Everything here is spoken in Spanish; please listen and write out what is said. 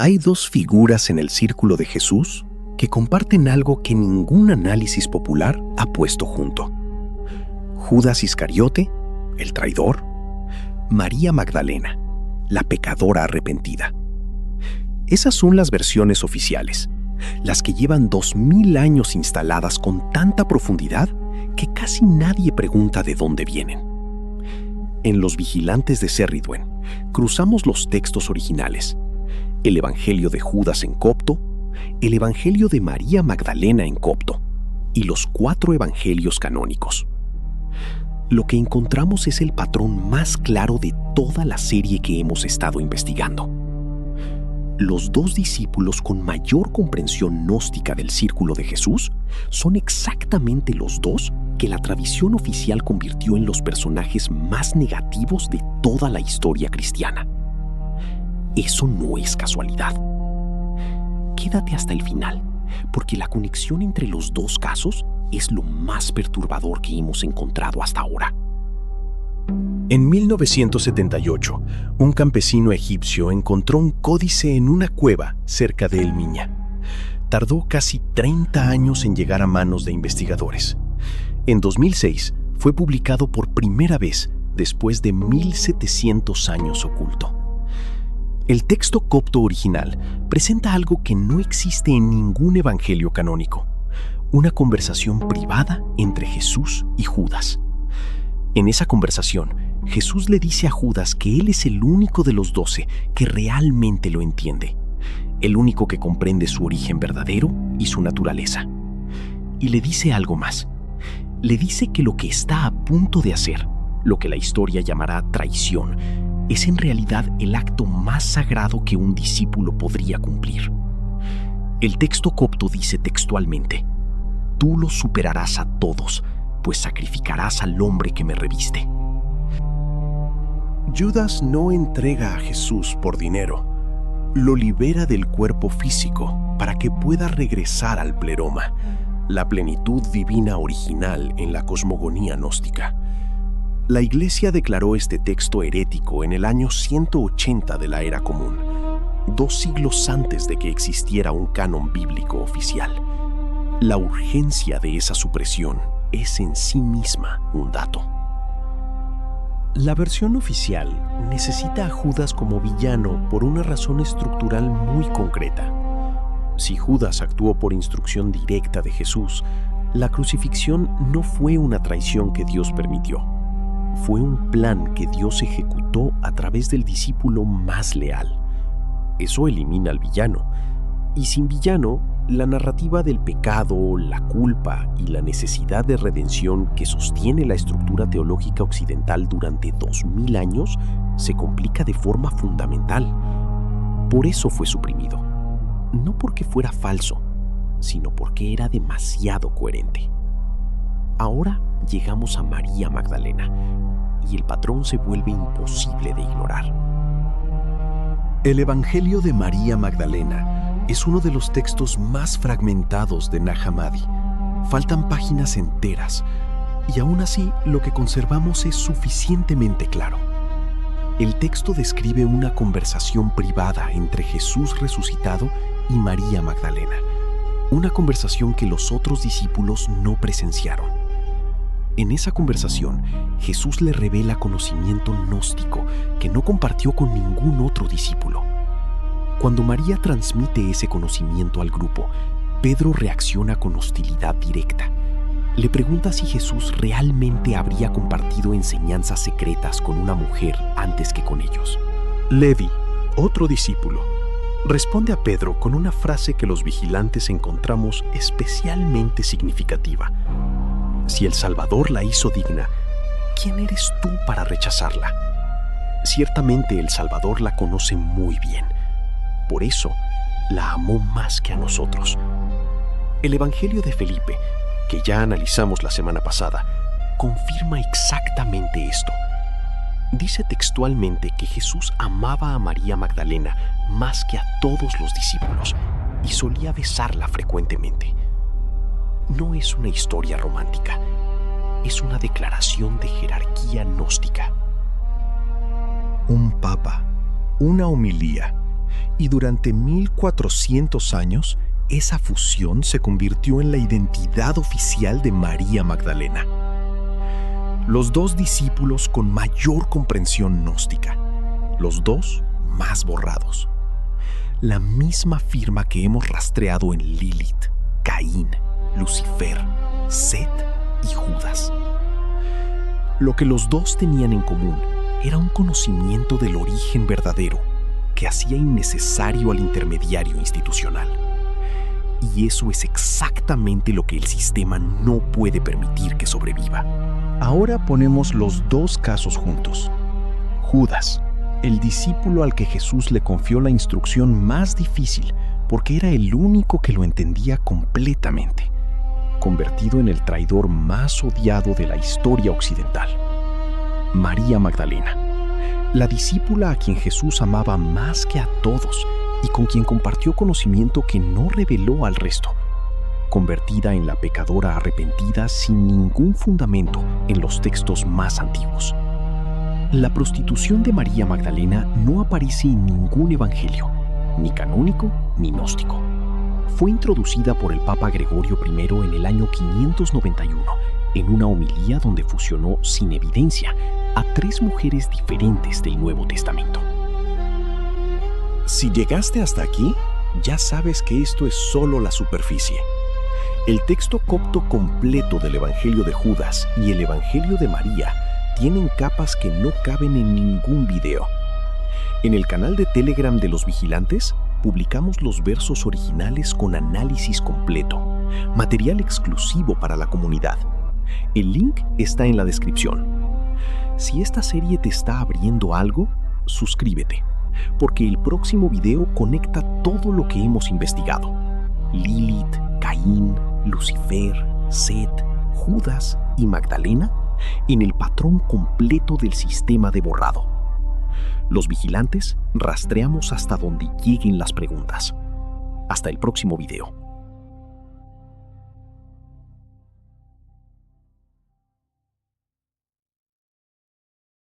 Hay dos figuras en el círculo de Jesús que comparten algo que ningún análisis popular ha puesto junto. Judas Iscariote, el traidor, María Magdalena, la pecadora arrepentida. Esas son las versiones oficiales, las que llevan 2000 años instaladas con tanta profundidad que casi nadie pregunta de dónde vienen. En Los Vigilantes de Cerridwen cruzamos los textos originales, el Evangelio de Judas en copto, el Evangelio de María Magdalena en copto y los 4 evangelios canónicos. Lo que encontramos es el patrón más claro de toda la serie que hemos estado investigando. Los 2 discípulos con mayor comprensión gnóstica del círculo de Jesús son exactamente los 2 que la tradición oficial convirtió en los personajes más negativos de toda la historia cristiana. Eso no es casualidad. Quédate hasta el final, porque la conexión entre los 2 casos es lo más perturbador que hemos encontrado hasta ahora. En 1978, un campesino egipcio encontró un códice en una cueva cerca de El Miña. Tardó casi 30 años en llegar a manos de investigadores. En 2006, fue publicado por primera vez después de 1700 años oculto. El texto copto original presenta algo que no existe en ningún evangelio canónico: una conversación privada entre Jesús y Judas. En esa conversación, Jesús le dice a Judas que él es el único de los 12 que realmente lo entiende, el único que comprende su origen verdadero y su naturaleza. Y le dice algo más. Le dice que lo que está a punto de hacer, lo que la historia llamará traición, es en realidad el acto más sagrado que un discípulo podría cumplir. El texto copto dice textualmente: «Tú los superarás a todos, pues sacrificarás al hombre que me reviste». Judas no entrega a Jesús por dinero. Lo libera del cuerpo físico para que pueda regresar al pleroma, la plenitud divina original en la cosmogonía gnóstica. La Iglesia declaró este texto herético en el año 180 de la Era Común, 2 siglos antes de que existiera un canon bíblico oficial. La urgencia de esa supresión es en sí misma un dato. La versión oficial necesita a Judas como villano por una razón estructural muy concreta. Si Judas actuó por instrucción directa de Jesús, la crucifixión no fue una traición que Dios permitió. Fue un plan que Dios ejecutó a través del discípulo más leal. Eso elimina al villano. Y sin villano, la narrativa del pecado, la culpa y la necesidad de redención que sostiene la estructura teológica occidental durante 2000 años se complica de forma fundamental. Por eso fue suprimido. No porque fuera falso, sino porque era demasiado coherente. Ahora llegamos a María Magdalena y el patrón se vuelve imposible de ignorar. El Evangelio de María Magdalena es uno de los textos más fragmentados de Nag Hammadi. Faltan páginas enteras y aún así lo que conservamos es suficientemente claro. El texto describe una conversación privada entre Jesús resucitado y María Magdalena, una conversación que los otros discípulos no presenciaron. En esa conversación, Jesús le revela conocimiento gnóstico que no compartió con ningún otro discípulo. Cuando María transmite ese conocimiento al grupo, Pedro reacciona con hostilidad directa. Le pregunta si Jesús realmente habría compartido enseñanzas secretas con una mujer antes que con ellos. Levi, otro discípulo, responde a Pedro con una frase que los vigilantes encontramos especialmente significativa. Si el Salvador la hizo digna, ¿quién eres tú para rechazarla? Ciertamente el Salvador la conoce muy bien. Por eso, la amó más que a nosotros. El Evangelio de Felipe, que ya analizamos la semana pasada, confirma exactamente esto. Dice textualmente que Jesús amaba a María Magdalena más que a todos los discípulos y solía besarla frecuentemente. No es una historia romántica, es una declaración de jerarquía gnóstica. Un papa, una homilía Y durante 1400 años, esa fusión se convirtió en la identidad oficial de María Magdalena. Los dos discípulos con mayor comprensión gnóstica, los dos más borrados. La misma firma que hemos rastreado en Lilith, Caín, Lucifer, Set y Judas. Lo que los dos tenían en común era un conocimiento del origen verdadero que hacía innecesario al intermediario institucional. Y eso es exactamente lo que el sistema no puede permitir que sobreviva. Ahora ponemos los dos casos juntos. Judas, el discípulo al que Jesús le confió la instrucción más difícil porque era el único que lo entendía completamente, convertido en el traidor más odiado de la historia occidental. María Magdalena, la discípula a quien Jesús amaba más que a todos y con quien compartió conocimiento que no reveló al resto, convertida en la pecadora arrepentida sin ningún fundamento en los textos más antiguos. La prostitución de María Magdalena no aparece en ningún evangelio, ni canónico ni gnóstico. Fue introducida por el Papa Gregorio I en el año 591, en una homilía donde fusionó sin evidencia a 3 mujeres diferentes del Nuevo Testamento. Si llegaste hasta aquí, ya sabes que esto es solo la superficie. El texto copto completo del Evangelio de Judas y el Evangelio de María tienen capas que no caben en ningún video. En el canal de Telegram de los vigilantes, publicamos los versos originales con análisis completo, material exclusivo para la comunidad. El link está en la descripción. Si esta serie te está abriendo algo, suscríbete, porque el próximo video conecta todo lo que hemos investigado. Lilith, Caín, Lucifer, Set, Judas y Magdalena en el patrón completo del sistema de borrado. Los vigilantes rastreamos hasta donde lleguen las preguntas. Hasta el próximo video.